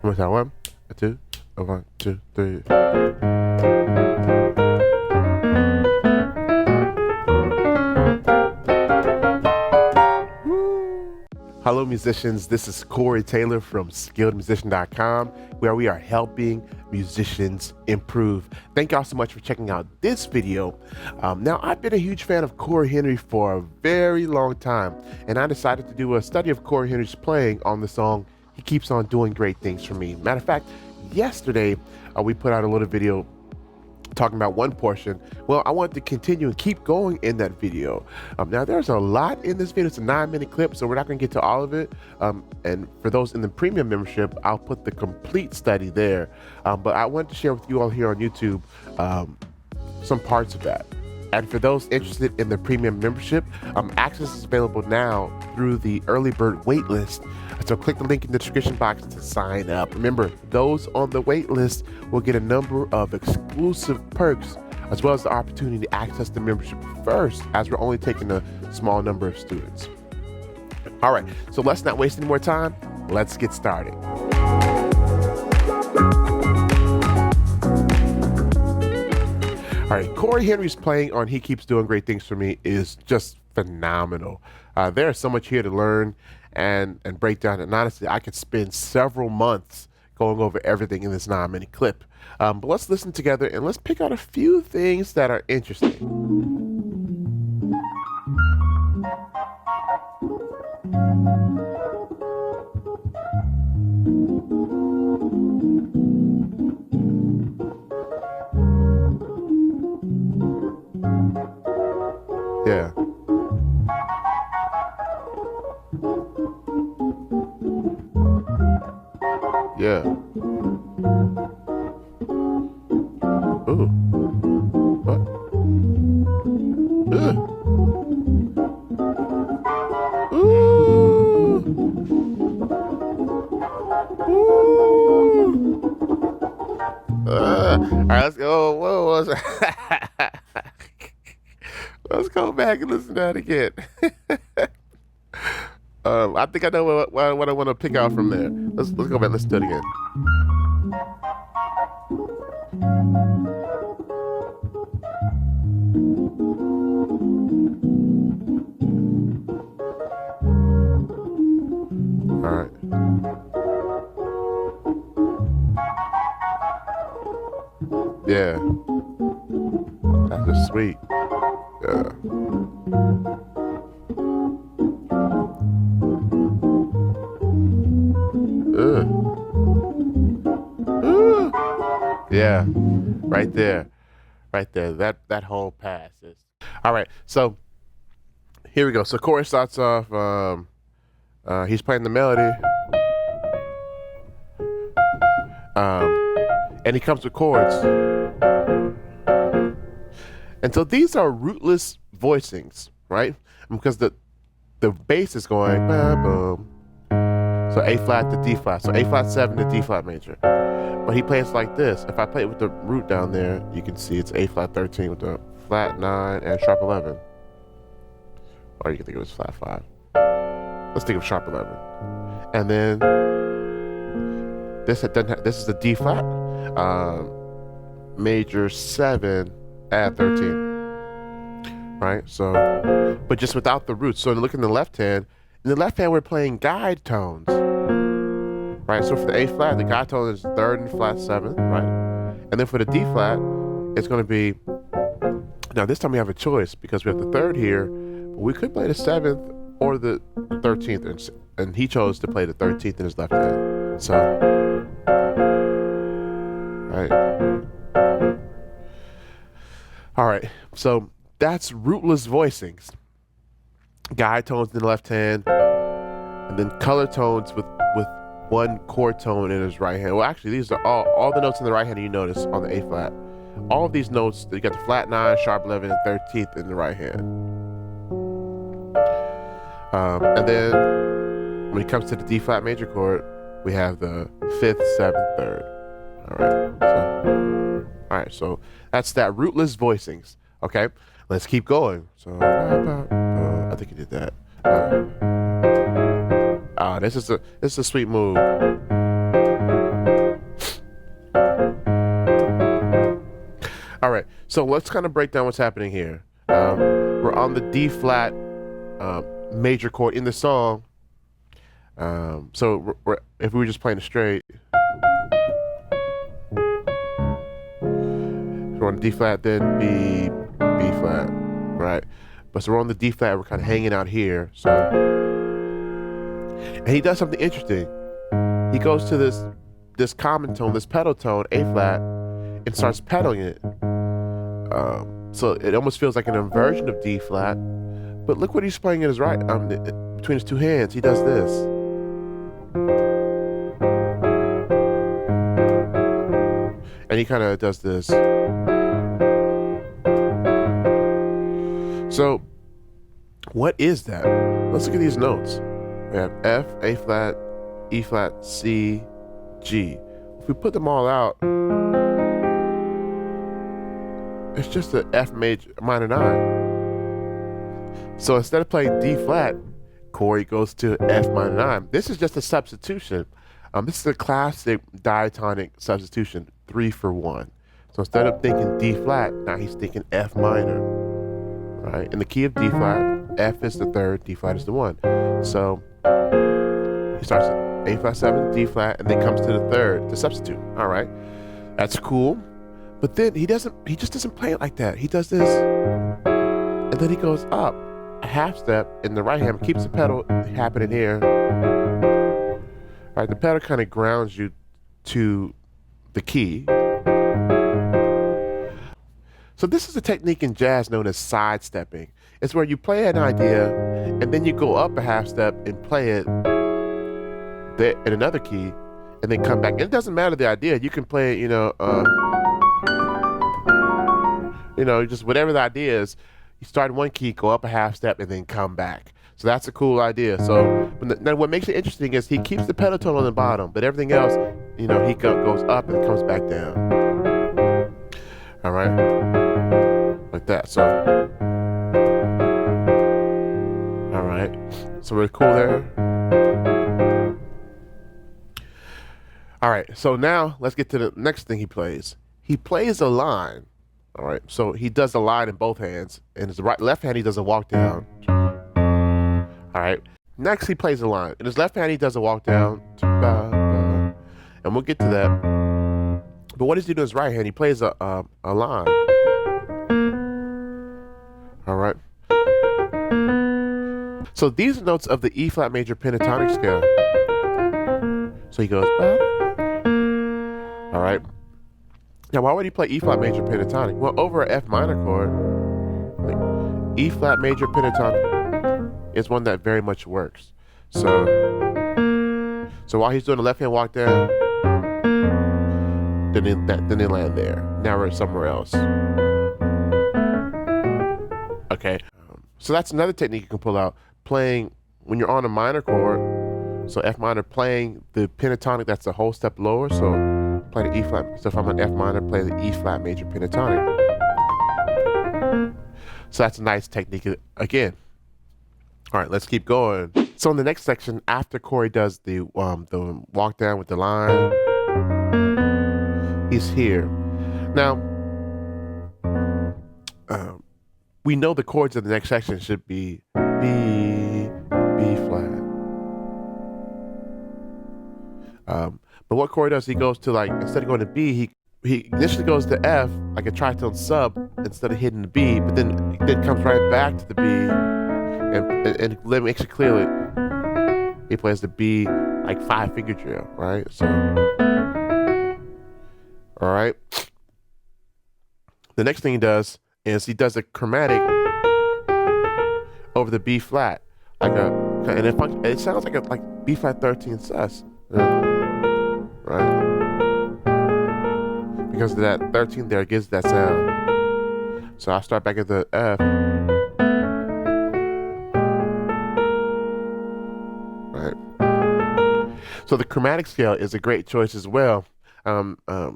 One more time. One, a two, a one, two, three. Hello musicians, this is Cory Taylor from SkilledMusician.com, where we are helping musicians improve. Thank y'all so much for checking out this video. Now, I've been a huge fan of Cory Henry for a very long time, and I decided to do a study of Cory Henry's playing on the song He Keeps On Doing Great Things For Me. Matter of fact, yesterday we put out a little video talking about one portion. Well, I wanted to continue and keep going in that video. Now, there's a lot in this video. It's a 9-minute clip, so we're not going to get to all of it. And for those in the premium membership, I'll put the complete study there. But I wanted to share with you all here on YouTube some parts of that. And for those interested in the premium membership, access is available now through the early bird waitlist. So click the link in the description box to sign up. Remember, those on the waitlist will get a number of exclusive perks, as well as the opportunity to access the membership first, as we're only taking a small number of students. All right, so let's not waste any more time. Let's get started. All right, Cory Henry's playing on He Keeps Doing Great Things For Me is just phenomenal. There's so much here to learn and break down. And honestly, I could spend several months going over everything in this 9-minute clip. But let's listen together and let's pick out a few things that are interesting. Yeah. Yeah. Ooh. What? Ugh. Ooh. Ooh. All right, let's go. Whoa. Let's go back and listen to that again. I think I know what I want to pick out from there. Let's go back and listen to it again. All right. Yeah. That's just sweet. Yeah. Yeah, right there. That whole pass is all right. So here we go. So Cory starts off. He's playing the melody, and he comes with chords. And so these are rootless voicings, right? Because the bass is going boom. So A flat to D flat. So A flat 7 to D flat major. But he plays like this. If I play it with the root down there, you can see it's A flat 13 with the flat 9 and sharp 11. Or you can think of it as flat 5. Let's think of sharp 11. And then this is the D flat major 7 add 13. Right? So, but just without the roots. So look in the left hand. In the left hand, we're playing guide tones. Right, so for the A flat, the guide tone is 3rd and flat 7th, right? And then for the D flat, it's going to be, now this time we have a choice because we have the 3rd here, but we could play the 7th or the 13th, and he chose to play the 13th in his left hand. So, right. All right, so that's rootless voicings. Guide tones in the left hand, and then color tones with one chord tone in his right hand. Well, actually, these are all the notes in the right hand you notice on the A flat. All of these notes, you got the flat 9, sharp 11, and 13th in the right hand. And then when it comes to the D flat major chord, we have the 5th, 7th, 3rd. All right, so that's that rootless voicings. Okay, let's keep going. So I think he did that. This is a sweet move. So let's kind of break down what's happening here. We're on the D flat major chord in the song. So if we were just playing it straight, we're on D flat, then B flat, right? But so we're on the D flat, we're kind of hanging out here. So, and he does something interesting. He goes to this common tone, this pedal tone, A flat, and starts pedaling it. So it almost feels like an inversion of D flat. But look what he's playing in his right, between his two hands. He does this. And he kind of does this. So, what is that? Let's look at these notes. We have F, A flat, E flat, C, G. If we put them all out, it's just an F minor 9. So instead of playing D flat, Cory goes to F minor 9. This is just a substitution. This is a classic diatonic substitution, 3 for 1. So instead of thinking D flat, now he's thinking F minor, right? In the key of D flat, F is the 3rd, D flat is the 1. So he starts at A flat 7, D flat, and then comes to the 3rd to substitute. All right, that's cool. But then he just doesn't play it like that. He does this, and then he goes up a half step in the right hand, keeps the pedal happening here. Right, the pedal kind of grounds you to the key. So this is a technique in jazz known as sidestepping. It's where you play an idea, and then you go up a half step and play it in another key, and then come back. And it doesn't matter the idea. You can play it, just whatever the idea is. You start in one key, go up a half step, and then come back. So that's a cool idea. So now what makes it interesting is he keeps the pedal tone on the bottom, but everything else, he goes up and comes back down. All right, like that. So, all right. So we're cool there. All right. So now let's get to the next thing he plays. He plays a line. All right, so he does a line in both hands, and his left hand he does a walk down. All right, next he plays a line. In his left hand he does a walk down, and we'll get to that. But what does he do in his right hand? He plays a line. All right. So these are notes of the E flat major pentatonic scale. So he goes. All right. Now, why would he play E flat major pentatonic? Well, over an F minor chord, E flat major pentatonic is one that very much works. So while he's doing the left hand walk down, then they land there. Now we're somewhere else. Okay. So that's another technique you can pull out. Playing when you're on a minor chord, so F minor, playing the pentatonic that's a whole step lower. So play the E flat. So if I'm on F minor, play the E flat major pentatonic. So that's a nice technique again. All right, let's keep going. So in the next section, after Cory does the walk down with the line, he's here. Now, we know the chords of the next section should be B flat. But what Cory does, he goes to, like, instead of going to B, he initially goes to F, like a tritone sub, instead of hitting the B, but then comes right back to the B, and makes it clearly, he plays the B, like 5-finger drill, right? So, all right. The next thing he does is he does a chromatic over the B flat, and it sounds like B flat 13 sus. Right? Because of that 13 there gives that sound. So I'll start back at the F. Right. So the chromatic scale is a great choice as well, to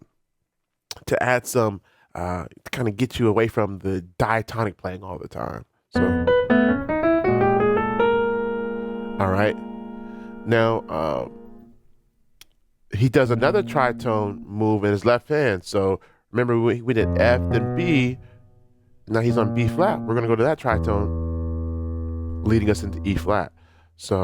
add some, to kind of get you away from the diatonic playing all the time. So, all right. Now, he does another tritone move in his left hand. So Remember we did F, then B. Now he's on B flat. We're gonna go to that tritone, leading us into E flat. So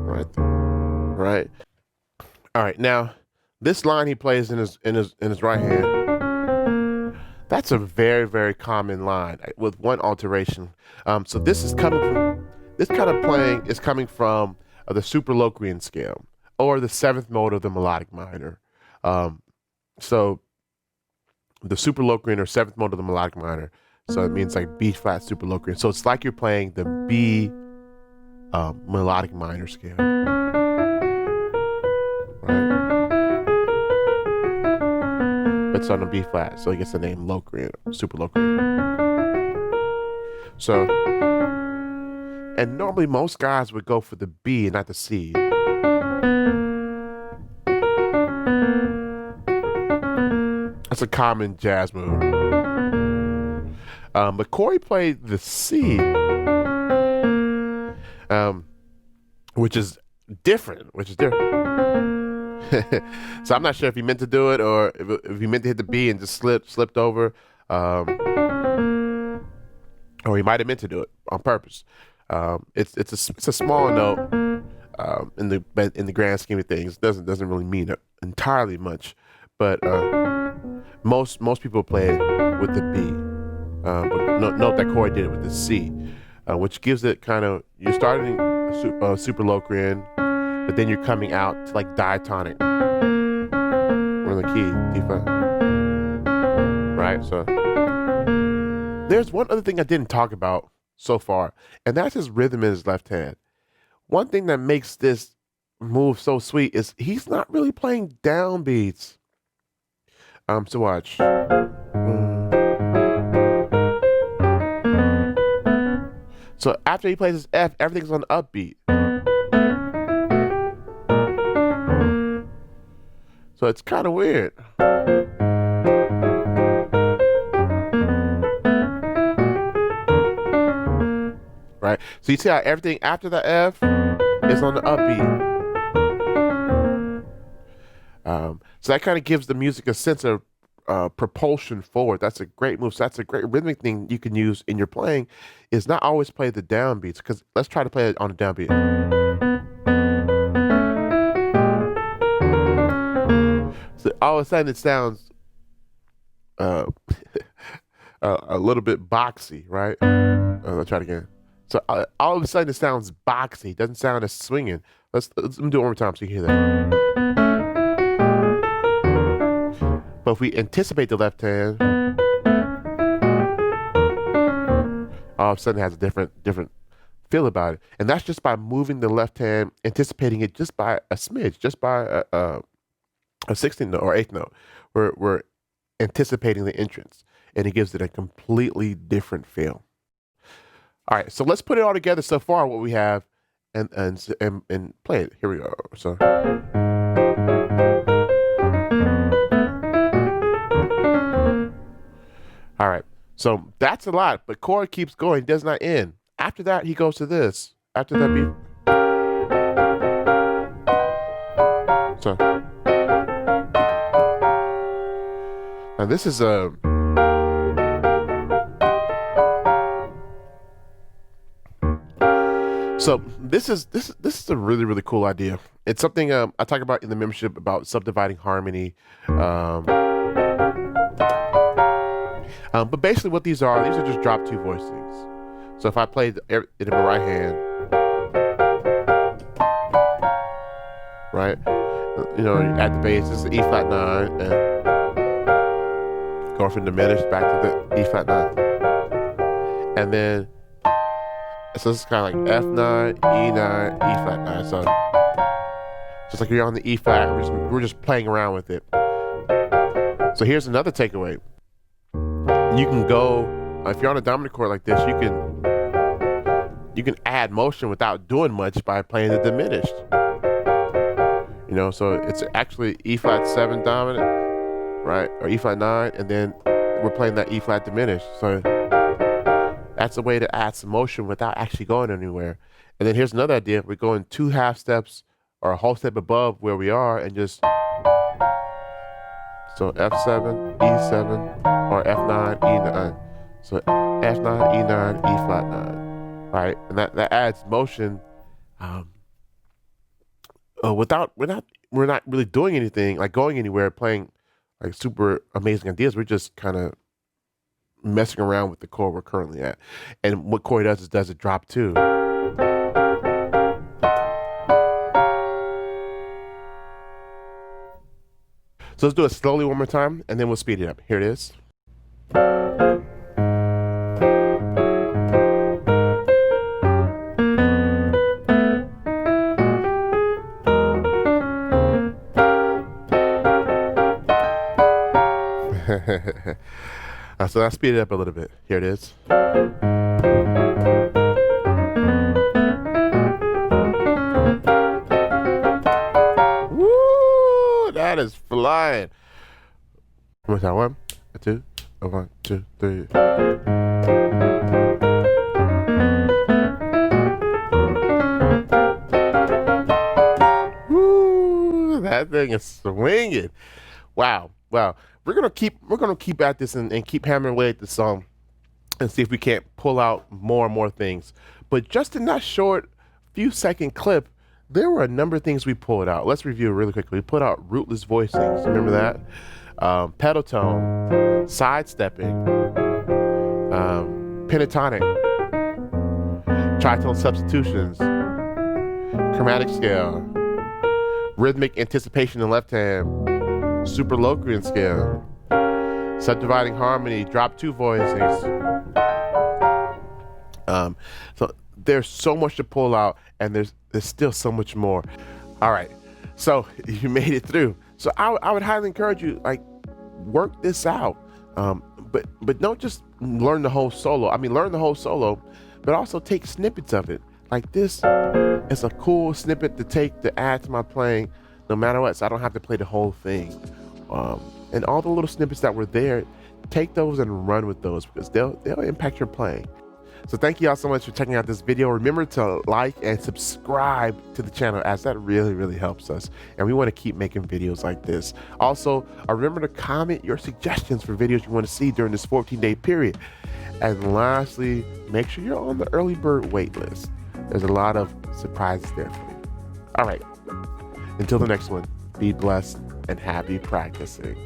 right there, right. All right, now this line he plays in his right hand. That's a very, very common line with one alteration. So this is coming from, this kind of playing is coming from the super Locrian scale, or the seventh mode of the melodic minor. So the super Locrian or seventh mode of the melodic minor. So it means like B flat super Locrian. So it's like you're playing the B melodic minor scale. Right? It's on a B flat, so it gets the name Locrian, super Locrian. So, and normally most guys would go for the B and not the C. That's a common jazz move. But Cory played the C, which is different. So I'm not sure if he meant to do it or if he meant to hit the B and just slipped over, or he might have meant to do it on purpose. It's a small note in the grand scheme of things. It doesn't really mean entirely much, but most people play it with the B. But note that Cory did it with the C, which gives it kind of, you're starting super Locrian, but then you're coming out to like diatonic. We're in the key, D flat. Right? So there's one other thing I didn't talk about so far, and that's his rhythm in his left hand. One thing that makes this move so sweet is he's not really playing downbeats. So watch. So after he plays his F, everything's on the upbeat. So it's kind of weird. Right? So you see how everything after the F is on the upbeat. So that kind of gives the music a sense of propulsion forward. That's a great move. So that's a great rhythmic thing you can use in your playing, is not always play the downbeats, because let's try to play it on a downbeat. So all of a sudden it sounds a little bit boxy, right? Let's try it again. So all of a sudden it sounds boxy. It doesn't sound as swinging. Let me do it one more time so you can hear that. But if we anticipate the left hand, all of a sudden it has a different feel about it. And that's just by moving the left hand, anticipating it just by a smidge, just by a 16th note or 8th note. We're anticipating the entrance, and it gives it a completely different feel. All right, so let's put it all together so far, what we have, and play it. Here we go. So. All right, so that's a lot, but Cory keeps going, does not end. After that, he goes to this. After that beat. So. Now this is a... So this is a really, really cool idea. It's something I talk about in the membership about subdividing harmony. But basically what these are just drop two voicings. So if I play it in my right hand, right? You know, at the bass, it's the E flat 9, and go from diminished back to the E flat 9. And then, so this is kind of like F9, E9, E flat 9. So just like you're on the E flat, we're just playing around with it. So here's another takeaway. You can go, if you're on a dominant chord like this, you can add motion without doing much by playing the diminished. You know, so it's actually E flat 7 dominant, right? Or E flat 9, and then we're playing that E flat diminished. So that's a way to add some motion without actually going anywhere. And then here's another idea. We're going 2 half steps or a whole step above where we are and just, so F7, E7, or F9, E9. So F9, E9, E flat 9, right? And that adds motion without, we're not really doing anything, like going anywhere, playing like super amazing ideas. We're just kind of messing around with the chord we're currently at. And what Cory does a drop 2. So let's do it slowly one more time, and then we'll speed it up. Here it is. So I'll speed it up a little bit. Here it is. Woo! That is flying. One more time. 1, 2, 1, 2, 3. Woo! That thing is swinging. Wow. Wow. We're gonna keep at this and keep hammering away at the song and see if we can't pull out more and more things. But just in that short few second clip, there were a number of things we pulled out. Let's review really quickly. We put out Rootless Voicings. Remember that? Pentatone, sidestepping, Pentatonic, Tritone Substitutions, Chromatic Scale, Rhythmic Anticipation in left hand, Super Locrian Scale, Subdividing Harmony, drop 2 voicings. So there's so much to pull out, and there's still so much more. All right, so you made it through. So I would highly encourage you, like, work this out. But don't just learn the whole solo. I mean, learn the whole solo, but also take snippets of it. Like, this is a cool snippet to add to my playing, no matter what, so I don't have to play the whole thing. And all the little snippets that were there, take those and run with those, because they'll impact your playing. So thank you all so much for checking out this video. Remember to like and subscribe to the channel, as that really, really helps us. And we want to keep making videos like this. Also, remember to comment your suggestions for videos you want to see during this 14-day period. And lastly, make sure you're on the early bird wait list. There's a lot of surprises there for you. All right, until the next one, be blessed and happy practicing.